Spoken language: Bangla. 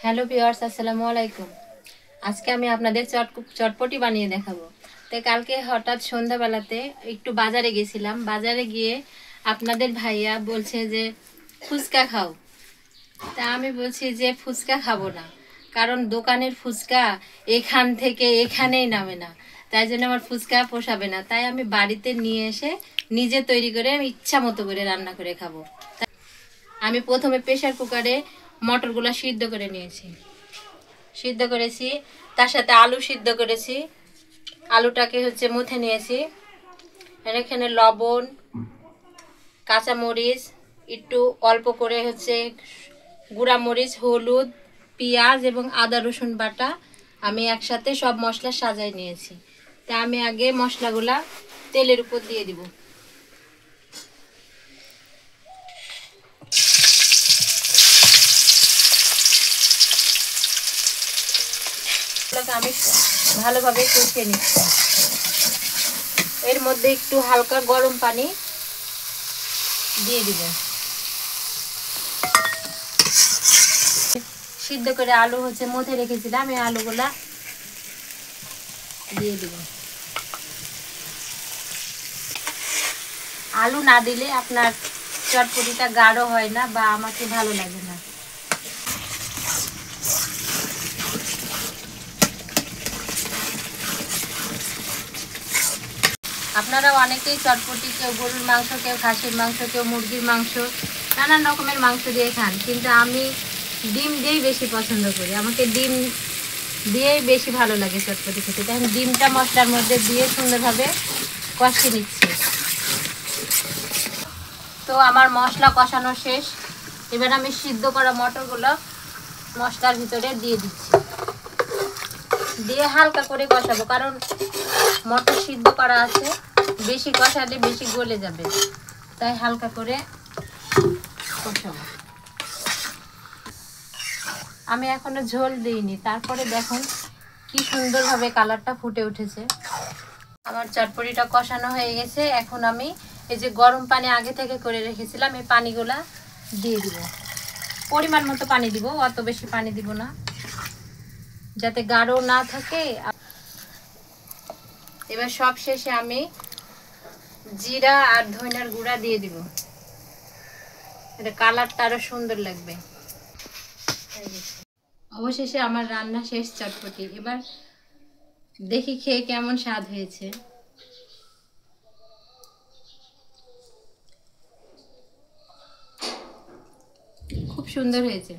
হ্যালো ভিউয়ার্স, আসসালামু আলাইকুম। আজকে আমি আপনাদের চটপটি বানিয়ে দেখাবো। তো কালকে হঠাৎ সন্ধ্যাবেলাতে একটু বাজারে গেছিলাম। বাজারে গিয়ে আপনাদের ভাইয়া বলছে যে ফুচকা খাও। তা আমি বলছি যে ফুচকা খাবো না, কারণ দোকানের ফুচকা এখান থেকে এখানেই নামে না। তাই জন্য আমার ফুচকা পোষাবে না। তাই আমি বাড়িতে নিয়ে এসে নিজে তৈরি করে আমি ইচ্ছা মতো করে রান্না করে খাবো। আমি প্রথমে প্রেসার কুকারে মটরগুলো সিদ্ধ করে নিয়েছি, সিদ্ধ করেছি। তার সাথে আলু সিদ্ধ করেছি, আলুটাকে মুথে নিয়েছি। এখানে লবণ, কাঁচামরিচ, একটু অল্প করে গুঁড়া মরিচ, হলুদ, পেঁয়াজ এবং আদা রসুন বাটা আমি একসাথে সব মশলা সাজাই নিয়েছি। তা আমি আগে মশলাগুলা তেলের উপর দিয়ে দিব। আমি ভালোভাবে কষিয়ে নিচ্ছি। এর মধ্যে একটু হালকা গরম পানি দিয়ে দিব। সিদ্ধ করে আলু মধ্যে রেখেছিলাম, এই আলুগুলা দিয়ে দিব। আলু না দিলে আপনার চটপটিটা গাঢ় হয় না বা আমাকে ভালো লাগে না। আপনারা অনেকেই চটপটি কেউ গরুর মাংস, কেউ খাসির মাংস, কেউ মুরগির মাংস, নানান রকমের মাংস দিয়ে খান, কিন্তু আমি ডিম দিয়েই বেশি পছন্দ করি। আমাকে ডিম দিয়েই বেশি ভালো লাগে চটপটি খেতে। তাই ডিমটা মশলার মধ্যে দিয়ে সুন্দরভাবে কষিয়ে নিচ্ছি। তো আমার মশলা কষানো শেষ। এবার আমি সিদ্ধ করা মটরগুলো মশলার ভিতরে দিয়ে দিচ্ছি, দিয়ে হালকা করে কষাবো, কারণ মটর সিদ্ধ করা আছে, বেশি কষালে বেশি গলে যাবে, তাই হালকা করে কষাবো। আমি এখনো ঝোল দিইনি, তারপরে দেখুন কি সুন্দরভাবে কালারটা ফুটে উঠেছে। আমার চটপটিটা কষানো হয়ে গেছে। এখন আমি এই যে গরম পানি আগে থেকে করে রেখেছিলাম, এই পানিগুলা দিয়ে দিব। পরিমাণ মতো পানি দিব, অত বেশি পানি দিব না, যাতে গাঢ় না থাকে। এবার সব শেষে আমি জিরা আর ধনিয়ার গুঁড়া দিয়ে দিব, এটা কালারটা আরো সুন্দর লাগবে। অবশেষে আমার রান্না শেষ চটপটি। এবার দেখি খেয়ে কেমন স্বাদ হয়েছে। খুব সুন্দর হয়েছে।